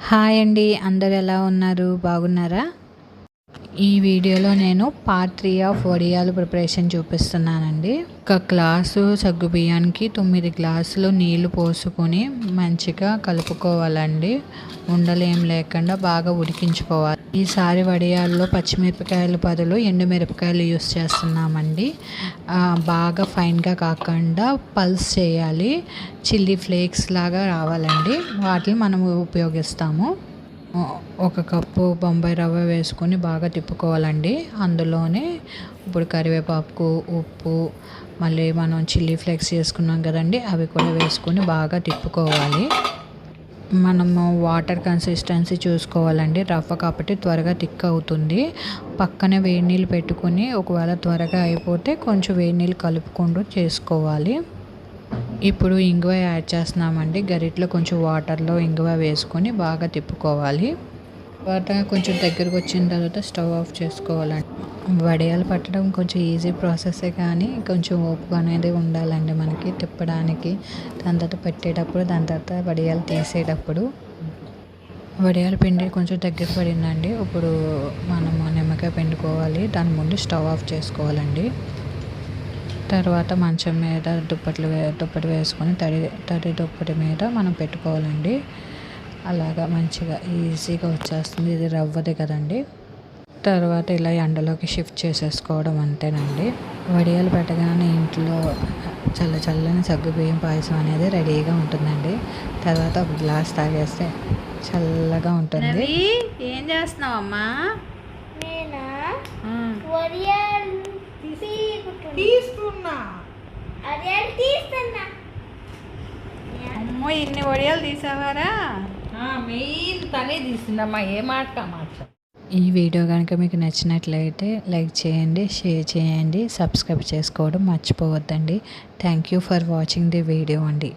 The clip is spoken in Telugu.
హాయ్ అండి, అందరు ఎలా ఉన్నారు? బాగున్నారా? ఈ వీడియోలో నేను పార్ట్ 3 ఆఫ్ వడియాలు ప్రిపరేషన్ చూపిస్తున్నానండి. ఒక గ్లాసు సగ్గుబియ్యానికి 9 గ్లాసులు నీళ్లు పోసుకొని మంచిగా కలుపుకోవాలండి. ఉండలేం లేకుండా బాగా ఉడికించుకోవాలి. ఈసారి వడియాల్లో పచ్చిమిరపకాయల బదులు ఎండుమిరపకాయలు యూస్ చేస్తున్నామండి. బాగా ఫైన్గా కాకుండా పల్స్ చేయాలి. చిల్లీ ఫ్లేక్స్ లాగా రావాలండి. వాటిని మనము ఉపయోగిస్తాము. ఒక కప్పు బొంబాయి రవ్వ వేసుకొని బాగా తిప్పుకోవాలండి. అందులోనే ఇప్పుడు కరివేపాకు, ఉప్పు, మళ్ళీ మనం చిల్లీ ఫ్లేక్స్ చేసుకున్నాం కదండి, అవి కూడా వేసుకొని బాగా తిప్పుకోవాలి. మనము వాటర్ కన్సిస్టెన్సీ చూసుకోవాలండి. రవ్వ కాబట్టి త్వరగా థిక్ అవుతుంది. పక్కనే వేడి నీళ్ళు పెట్టుకొని ఒకవేళ త్వరగా అయిపోతే కొంచెం వేడి నీళ్ళు కలుపుకుంటూ చేసుకోవాలి. ఇప్పుడు ఇంగువ యాడ్ చేస్తున్నామండి. గరిటలో కొంచెం వాటర్లో ఇంగువ వేసుకొని బాగా తిప్పుకోవాలి. తర్వాత కొంచెం దగ్గరకు వచ్చిన తర్వాత స్టవ్ ఆఫ్ చేసుకోవాలండి. వడియాలు పట్టడం కొంచెం ఈజీ ప్రాసెసే, కానీ కొంచెం ఓపిక అనేది ఉండాలండి మనకి తిప్పడానికి. దాని తర్వాత పెట్టేటప్పుడు, దాని తర్వాత వడియాలు తీసేటప్పుడు. వడియాల పిండి కొంచెం దగ్గర పడిందండి. ఇప్పుడు మనము నిమ్మకాయ పిండుకోవాలి. దాని ముందు స్టవ్ ఆఫ్ చేసుకోవాలండి. తర్వాత మంచం మీద దుప్పటి వేసుకొని తడి దుప్పటి మీద మనం పెట్టుకోవాలండి. అలాగా మంచిగా ఈజీగా వచ్చేస్తుంది. ఇది రవ్వది కదండి. తర్వాత ఇలా ఎండలోకి షిఫ్ట్ చేసేసుకోవడం అంతేనండి. వడియాలు పెట్టగానే ఇంట్లో చల్లని సగ్గుబియ్యం పాయసం అనేది రెడీగా ఉంటుందండి. తర్వాత ఒక గ్లాస్ తాగేస్తే చల్లగా ఉంటుంది. ఏం చేస్తున్నావు అమ్మా? అమ్మో, ఇన్ని వడియాలు తీసావారా? మెయిన్ తనే తీసిందమ్మా. ఏ మాట ఈ వీడియో కనుక మీకు నచ్చినట్లయితే లైక్ చేయండి, షేర్ చేయండి, సబ్స్క్రైబ్ చేసుకోవడం మర్చిపోవద్దండి. Thank you for watching the video అండి.